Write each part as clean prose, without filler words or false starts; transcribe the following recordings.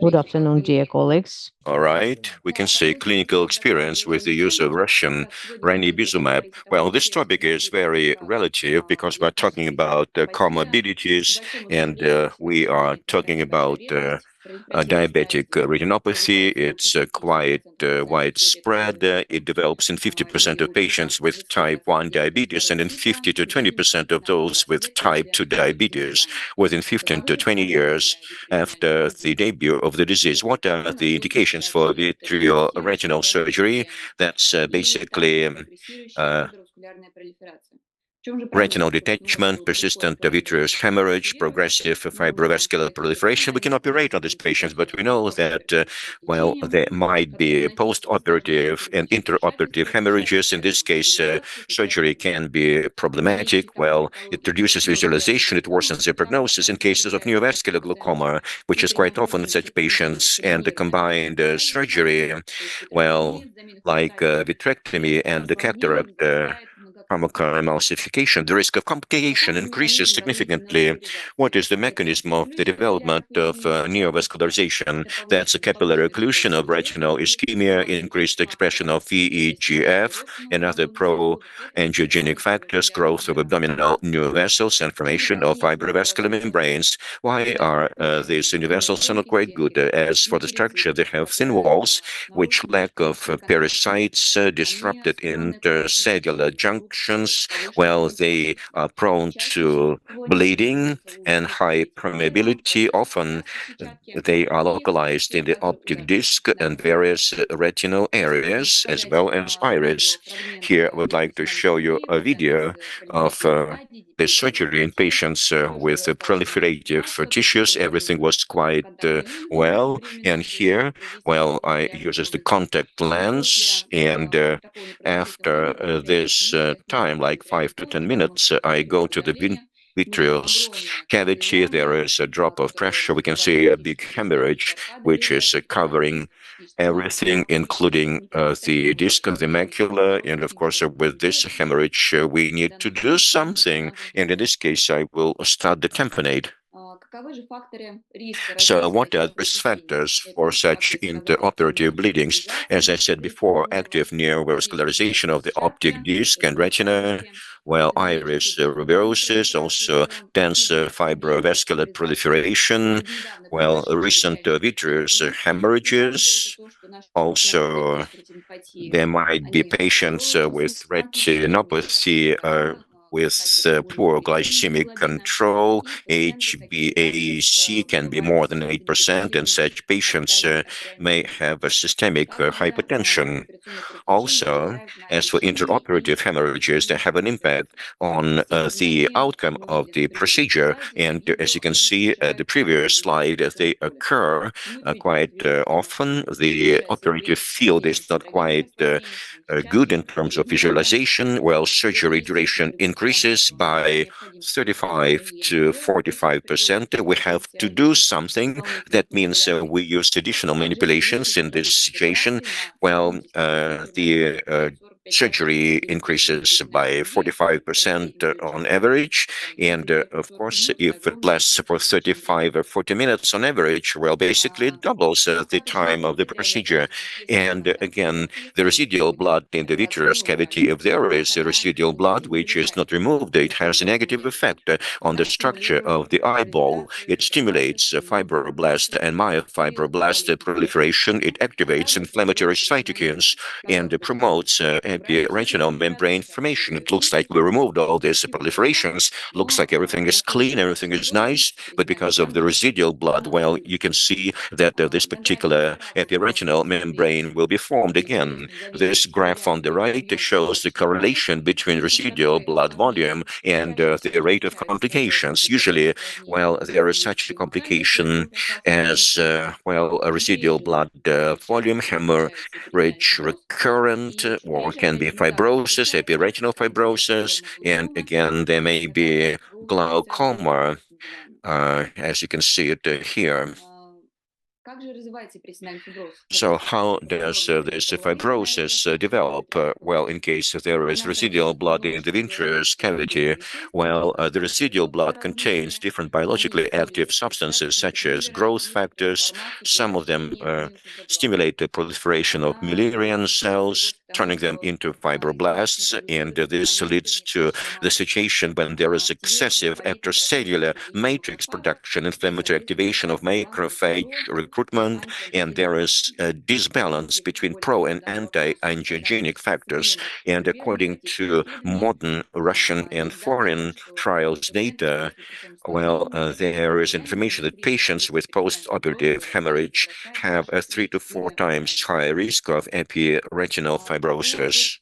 Good afternoon, dear colleagues. All right, we can say clinical experience with the use of Russian ranibizumab. Well, this topic is very relative because we're talking about comorbidities and we are talking about diabetic retinopathy. It's quite widespread. It develops in 50% of patients with type 1 diabetes and in 50 to 20% of those with type 2 diabetes within 15 to 20 years after the debut of the disease. What are the indications for vitreoretinal surgery? That's basically retinal detachment, persistent vitreous hemorrhage, progressive fibrovascular proliferation. We can operate on these patients, but we know that, well, there might be post-operative and intraoperative hemorrhages. In this case, surgery can be problematic. Well, it reduces visualization, it worsens the prognosis in cases of neovascular glaucoma, which is quite often in such patients, and the combined surgery, well, like vitrectomy and the cataract pharmacoemulsification, the risk of complication increases significantly. What is the mechanism of the development of neovascularization? That's a capillary occlusion of retinal ischemia, increased expression of VEGF and other pro-angiogenic factors, growth of abdominal new vessels, and formation of fibrovascular membranes. Why are these new vessels not quite good? As for the structure, they have thin walls, which lack of pericytes, disrupted intercellular junctions. Well, they are prone to bleeding and high permeability. Often they are localized in the optic disc and various retinal areas, as well as iris. Here, I would like to show you a video of the surgery in patients with proliferative tissues. Everything was quite well. And here, well, I uses the contact lens, and after this time, like 5 to 10 minutes, I go to the vitreous cavity. There is a drop of pressure. We can see a big hemorrhage, which is covering everything, including the disc of the macula. And of course, with this hemorrhage, we need to do something. And in this case, I will start the tamponade. So what are the risk factors for such intraoperative bleedings? As I said before, active neovascularization of the optic disc and retina, while iris ruberosis, also dense fibrovascular proliferation, while recent vitreous hemorrhages, also there might be patients with retinopathy with poor glycemic control. HbA1c can be more than 8%, and such patients may have a systemic hypertension. Also, as for intraoperative hemorrhages, they have an impact on the outcome of the procedure. And as you can see at the previous slide, they occur quite often. The operative field is not quite good in terms of visualization, while surgery duration increases by 35 to 45%. We have to do something. That means we use additional manipulations in this situation. Well, the surgery increases by 45% on average. And of course, if it lasts for 35 or 40 minutes on average, well, basically it doubles the time of the procedure. And again, the residual blood in the vitreous cavity, if there is a residual blood which is not removed, it has a negative effect on the structure of the eyeball. It stimulates fibroblast and myofibroblast proliferation. It activates inflammatory cytokines and promotes epiretinal membrane formation. It looks like we removed all these proliferations. Looks like everything is clean, everything is nice, but because of the residual blood, well, you can see that this particular epiretinal membrane will be formed again. This graph on the right shows the correlation between residual blood volume and the rate of complications. Usually, well, there is such a complication as, well, a residual blood volume, hemorrhage recurrent, or can be fibrosis, epiretinal fibrosis, and again, there may be glaucoma, as you can see it here. So how does this fibrosis develop? Well, in case there is residual blood in the vitreous cavity, well, the residual blood contains different biologically active substances such as growth factors. Some of them stimulate the proliferation of Müllerian cells, turning them into fibroblasts, and this leads to the situation when there is excessive extracellular matrix production, inflammatory activation of macrophage recruitment, and there is a disbalance between pro and anti-angiogenic factors. And according to modern Russian and foreign trials data, well, there is information that patients with post-operative hemorrhage have a 3 to 4 times higher risk of epiretinal fibrosis.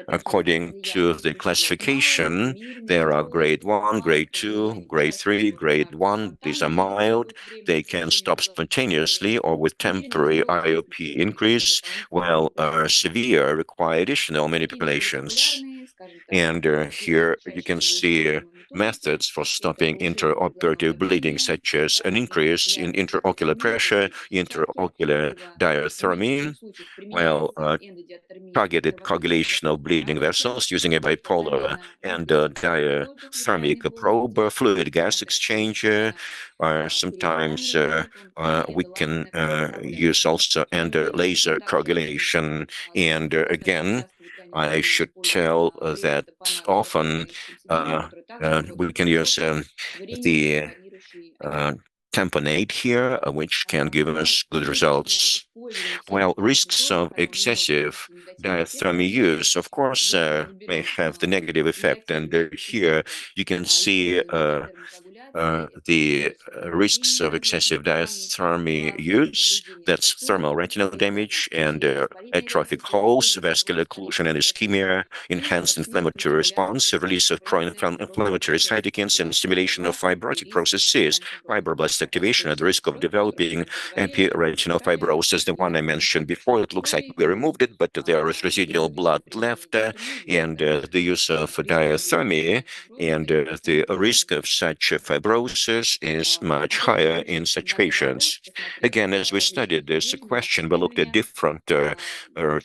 According to the classification, there are grade 1, grade 2, grade 3, grade 1. These are mild. They can stop spontaneously or with temporary IOP increase, while severe require additional manipulations. And here you can see methods for stopping intraoperative bleeding, such as an increase in intraocular pressure, intraocular diathermy, well, targeted coagulation of bleeding vessels using a bipolar and diathermic probe, fluid gas exchanger, or sometimes we can use also under laser coagulation. And again, I should tell that often we can use the uh, tamponade here, which can give us good results. Well, risks of excessive diathermy use, of course, may have the negative effect. And here you can see the risks of excessive diathermy use. That's thermal retinal damage and atrophic holes, vascular occlusion and ischemia, enhanced inflammatory response, release of pro-inflammatory cytokines, and stimulation of fibrotic processes, fibroblast activation at the risk of developing epiretinal fibrosis. The one I mentioned before, it looks like we removed it, but there is residual blood left, and the use of diathermy and the risk of such fibrosis is much higher in such patients. Again, as we studied this question, we looked at different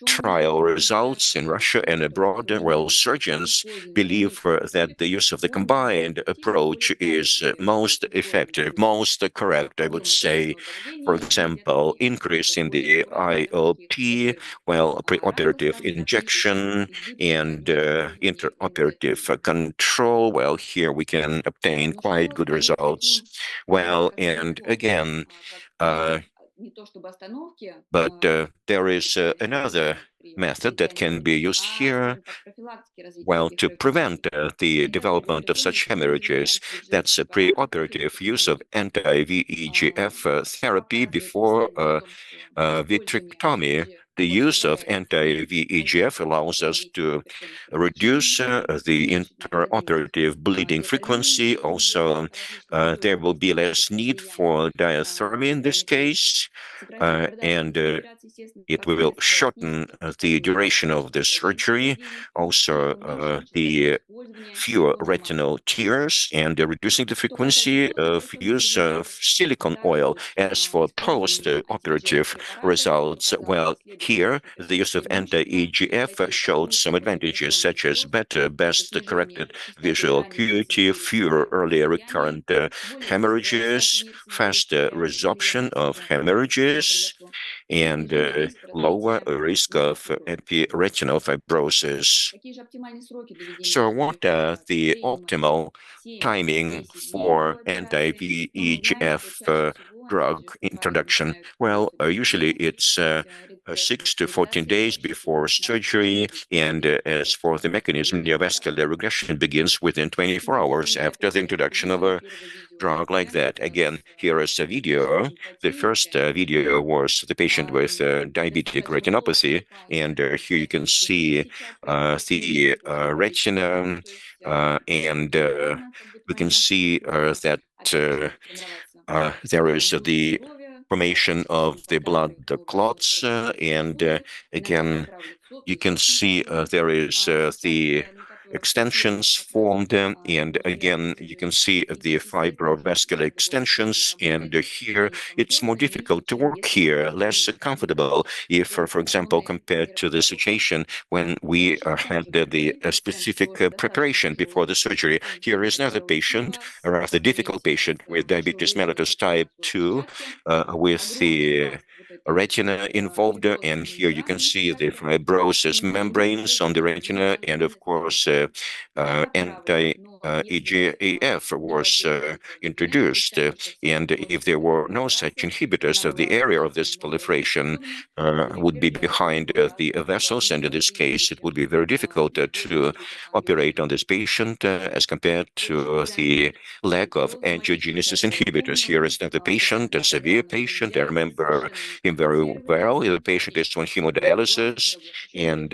trial results in Russia and abroad. Well, surgeons believe that the use of the combined approach is most effective, most correct, I would say. For example, increase in the IOP, well, preoperative injection and interoperative control. Well, here we can obtain quite good results. Well, and again, but there is another method that can be used here, well, to prevent the development of such hemorrhages. That's a preoperative use of anti-VEGF therapy before vitrectomy. The use of anti-VEGF allows us to reduce the intraoperative bleeding frequency. Also, there will be less need for diathermy in this case, and it will shorten the duration of the surgery. Also, the fewer retinal tears and reducing the frequency of use of silicone oil. As for post-operative results, well, here the use of anti-EGF showed some advantages such as better, best corrected visual acuity, fewer earlier recurrent hemorrhages, faster resorption of hemorrhages, and lower risk of epiretinal fibrosis. So what are the optimal timing for anti-VEGF drug introduction? Well, usually it's 6 to 14 days before surgery, and as for the mechanism, neovascular regression begins within 24 hours after the introduction of a drug like that. Again, here is a video. The first video was the patient with diabetic retinopathy, and here you can see the retina, and we can see that there is the formation of the blood clots, and again, you can see there is the extensions formed, and again, you can see the fibrovascular extensions, and here it's more difficult to work here, less comfortable if, for example, compared to the situation when we had the specific preparation before the surgery. Here is another patient, a rather difficult patient with diabetes mellitus type 2, with the retina involved, and here you can see the fibrosis membranes on the retina, and of course, anti-EGAF was introduced. And if there were no such inhibitors, the area of this proliferation would be behind the vessels, and in this case, it would be very difficult to operate on this patient as compared to the lack of angiogenesis inhibitors. Here is another patient, a severe patient. I remember him very well. The patient is on hemodialysis, and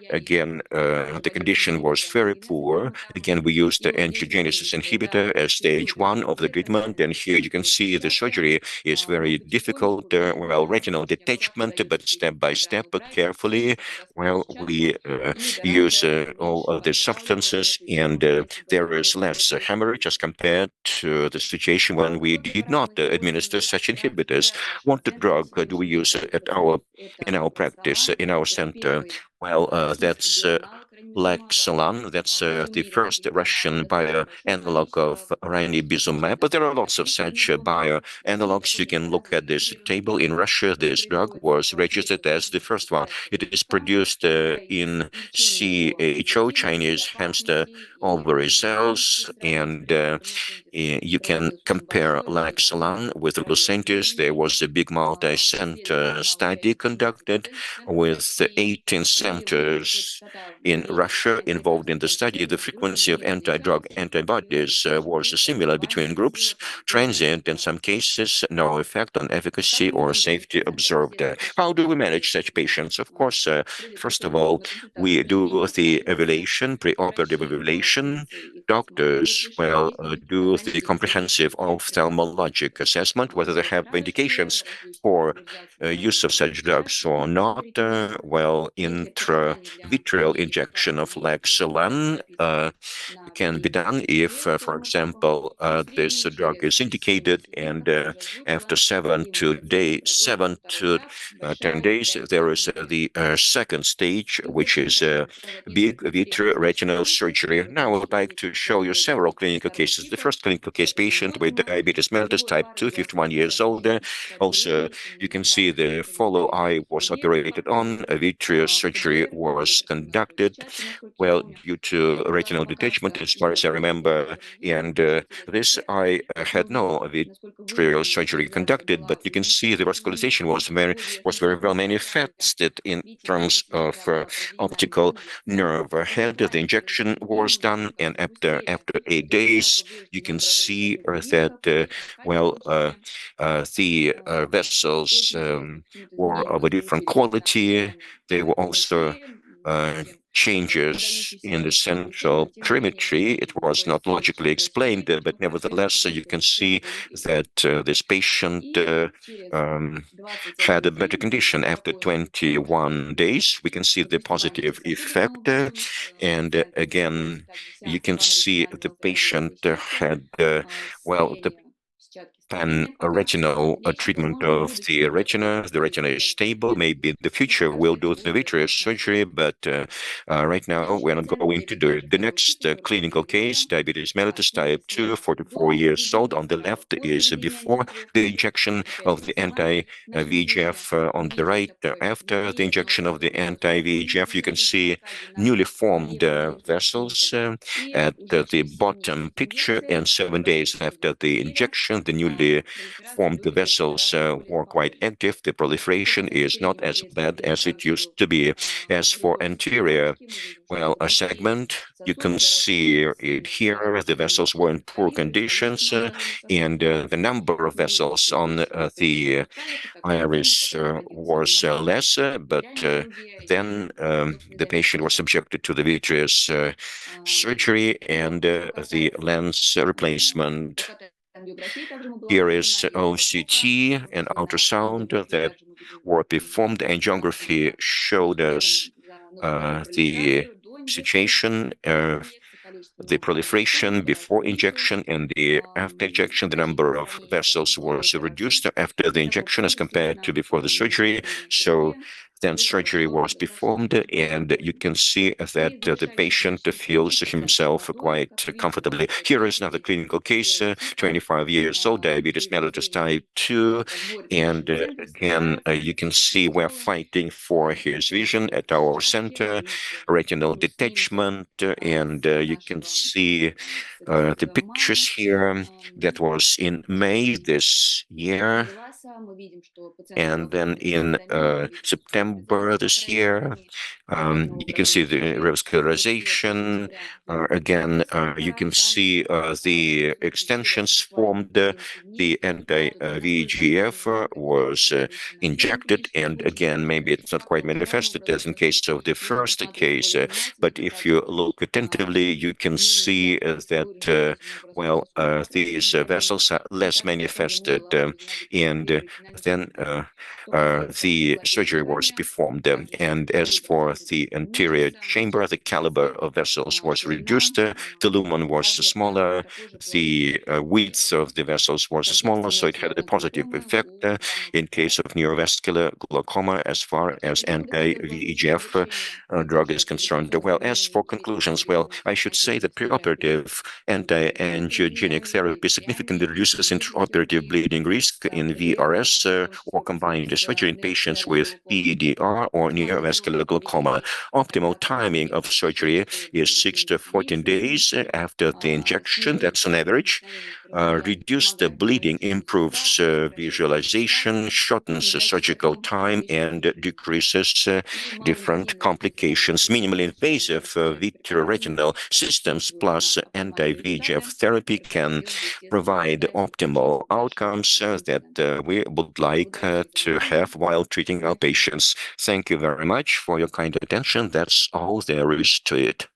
again, the condition was very poor. Again, we used the angiogenesis inhibitor as stage 1 of the treatment, and here you can see the surgery is very difficult. Well, retinal detachment, but step by step, carefully. Well, we use all of the substances, and there is less hemorrhage as compared to the situation when we did not administer such inhibitors. What drug do we use in our practice, in our center? Well, that's Laxalan. That's the first Russian bioanalog of ranibizumab, but there are lots of such bioanalogs. You can look at this table. In Russia, this drug was registered as the first one. It is produced in CHO, Chinese hamster ovary cells, and you can compare Laxalan with Lucentis. There was a big multi-center study conducted with 18 centers in Russia involved in the study. The frequency of anti-drug antibodies was similar between groups, transient in some cases, no effect on efficacy or safety observed. How do we manage such patients? Of course, first of all, we do the evaluation, preoperative evaluation. Doctors will do the comprehensive ophthalmologic assessment, whether they have indications for use of such drugs or not. Well, intravitreal injection of Laxalan can be done if, for example, this drug is indicated, and after 7 to 10 days, there is the second stage, which is big vitreoretinal surgery. Now, I would like to show you several clinical cases. The first clinical case, patient with diabetes mellitus type 2, 51 years old. Also, you can see the follow eye was operated on. A vitreous surgery was conducted, well, due to retinal detachment, as far as I remember. And this eye had no vitreal surgery conducted, but you can see the vascularization was very well manifested in terms of optical nerve head. The injection was done, and after 8 days, you can see that the vessels were of a different quality. They were also changes in the central perimetry. It was not logically explained, but nevertheless, you can see that this patient had a better condition after 21 days. We can see the positive effect, and again, you can see the patient had, the pan-retinal treatment of the retina. The retina is stable. Maybe in the future we'll do the vitreous surgery, but right now we're not going to do it. The next clinical case, diabetes mellitus type 2, 44 years old. On the left is before the injection of the anti-VEGF. On the right, after the injection of the anti-VEGF, you can see newly formed vessels at the bottom picture, and 7 days after the injection, the newly formed vessels were quite active. The proliferation is not as bad as it used to be. As for anterior, a segment, you can see it here. The vessels were in poor conditions, and the number of vessels on the iris was less, but then the patient was subjected to the vitreous surgery and the lens replacement. Here is OCT and ultrasound that were performed. Angiography showed us the situation, the proliferation before injection and the after injection, the number of vessels was reduced after the injection as compared to before the surgery. So then surgery was performed, and you can see that the patient feels himself quite comfortably. Here is another clinical case, 25 years old, diabetes mellitus type 2, and again, you can see we're fighting for his vision at our center, retinal detachment, and you can see the pictures here. That was in May this year. And then in September this year, you can see the revascularization. Again, you can see the extensions formed. The anti-VEGF was injected, and again, maybe it's not quite manifested as in case of the first case, but if you look attentively, you can see that, well, these vessels are less manifested, and then the surgery was performed. And as for the anterior chamber, the caliber of vessels was reduced, the lumen was smaller, the width of the vessels was smaller, so it had a positive effect in case of neurovascular glaucoma as far as anti-VEGF drug is concerned. Well, as for conclusions, well, I should say that preoperative anti-angiogenic therapy significantly reduces intraoperative bleeding risk in VRS or combined surgery in patients with PEDR or neurovascular glaucoma. Optimal timing of surgery is 6 to 14 days after the injection. That's an average. Reduced bleeding improves visualization, shortens surgical time, and decreases different complications. Minimally invasive vitreoretinal systems plus anti-VEGF therapy can provide optimal outcomes that we would like to have while treating our patients. Thank you very much for your kind attention. That's all there is to it.